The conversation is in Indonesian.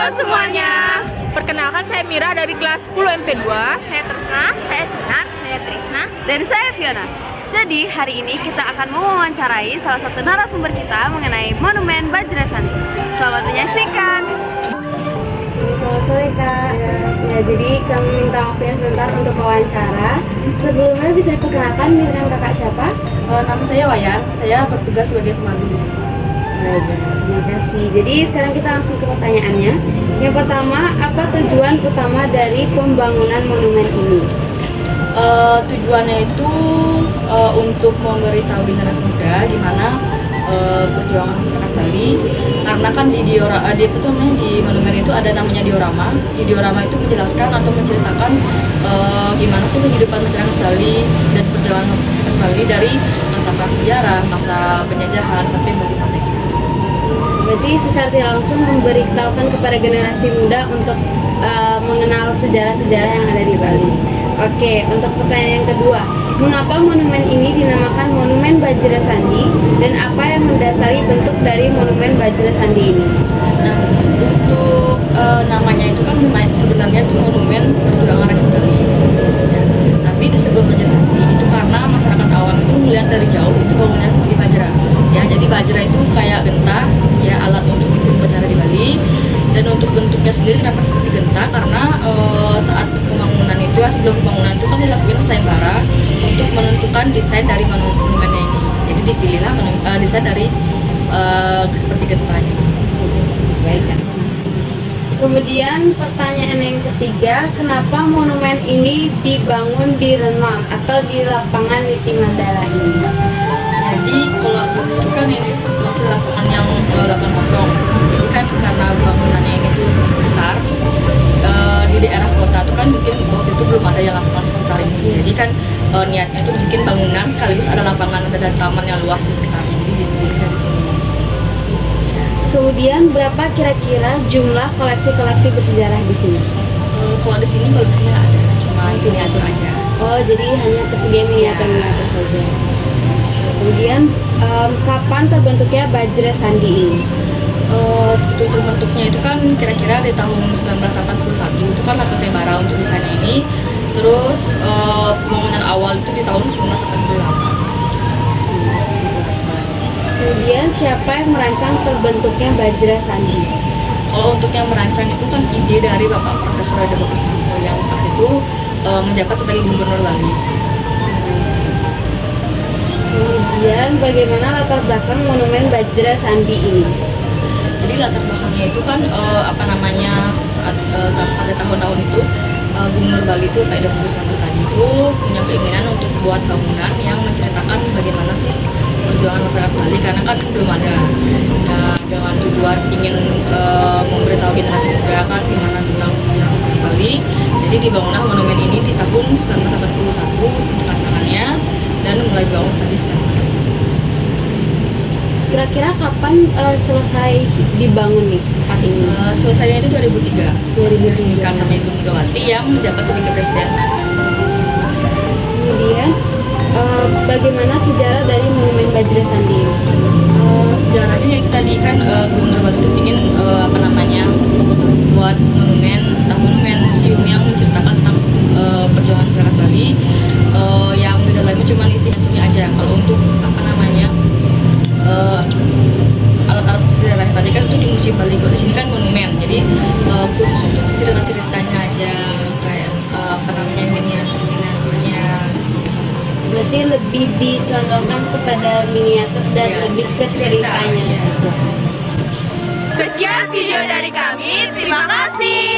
Halo semuanya. Perkenalkan saya Mira dari kelas 10 MP2. Saya Tresna, saya Sinar, saya Trisna, Dan saya Fiona. Jadi hari ini kita akan mewawancarai salah satu narasumber kita mengenai Monumen Bajrasanti. Selamat menyaksikan. Selamat sore Kak. Ya, jadi kami minta waktunya sebentar untuk wawancara. Sebelumnya bisa diperkenalkan dengan kakak siapa? Nama saya Wayan, saya bertugas sebagai pemandu di sini. Terima kasih. Jadi sekarang kita langsung ke pertanyaannya. Yang pertama, apa tujuan utama dari pembangunan monumen ini? Tujuannya itu untuk memberitahu generasi muda gimana perjuangan masyarakat Bali, karena kan di monumen itu ada namanya diorama. Di diorama itu menjelaskan atau menceritakan gimana sih kehidupan masyarakat Bali dan perjuangan masyarakat Bali dari masa prasejarah, masa penjajahan sampai bagaimana. Berarti secara tidak langsung memberitahukan kepada generasi muda untuk mengenal sejarah-sejarah yang ada di Bali. Oke, untuk pertanyaan yang kedua, mengapa monumen ini dinamakan Monumen Bajrasandi dan apa yang mendasari bentuk dari Monumen Bajrasandi ini? Nah, untuk namanya itu kan sebenarnya itu monumen perjuangan rakyat Bali. Ya. Tapi disebut Bajrasandi itu karena masyarakat awam itu melihat dari jauh itu bangunannya seperti bajra. Ya, jadi bajra itu kayak genta, ya alat untuk upacara di Bali. Dan untuk bentuknya sendiri kenapa seperti genta? Karena saat pembangunan itu, sebelum pembangunan itu kan dilakukan sayembara untuk menentukan desain dari monumennya ini. Jadi dipilihlah desain dari seperti genta. Baik, Kak. Kemudian pertanyaan yang ketiga, kenapa monumen ini dibangun di Renang atau di lapangan Niti Mandala ini? Jadi kalau itu kan ini masih lapangan yang lapangan kosong. Jadi kan karena bangunannya ini tuh besar, di daerah kota tuh kan mungkin waktu itu belum ada yang lapangan sebesar ini. Jadi kan niatnya itu bikin bangunan sekaligus ada lapangan dan taman yang luas di sekitarnya. Jadi dipilihkan di sini. Kemudian berapa kira-kira jumlah koleksi-koleksi bersejarah di sini? Kalau di sini bagusnya ada, cuma miniatur aja. Oh, jadi hanya tersedia miniatur-miniatur saja. Kemudian kapan terbentuknya Bajrasandi ini? Terbentuknya itu kan kira-kira di tahun 1981 itu kan lakukan sayembara untuk desainnya ini. Terus pembangunan awal itu di tahun 1988. Kemudian siapa yang merancang terbentuknya Bajrasandi? Kalau untuk yang merancang itu kan ide dari Bapak Profesor Ade Bagus Putro yang saat itu menjabat sebagai Gubernur Bali. Kemudian bagaimana latar belakang monumen Bajrasandi ini? Jadi latar belakangnya itu kan saat pada tahun-tahun itu Gubernur Bali itu Pak Ade Bagus Putro tadi itu punya keinginan untuk buat bangunan yang menceritakan bagaimana sih perjuangan masyarakat Bali, karena kan belum ada dengan tujuan ingin memberitahu generasi muda kan gimana tentang perjuangan masyarakat Bali. Jadi dibangunlah monumen ini di tahun 1981 untuk rancangannya dan mulai dibangun tadi 1981. Kira-kira kapan selesai dibangun nih tempat ini? Selesainya itu 2003. 2003. Diresmikan sama Ibu Megawati yang menjabat sebagai presiden saat itu. Kemudian bagaimana sejarah dari monumen Bajrasandi ini? Sejarahnya ya tadi kan Gubernur Bali itu ingin buat monumen museum yang menceritakan tentang perjuangan masyarakat Bali, yang di dalamnya cuma isi bentuknya aja. Kalau untuk alat-alat sejarah tadi kan itu di Museum Bali, di sini kan monumen, jadi khusus untuk cerita-ceritanya aja kayak miniaturnya. Berarti lebih dicondongkan kepada miniatur dan Ya, lebih ke ceritanya saja. Sekian video dari kami. Terima kasih.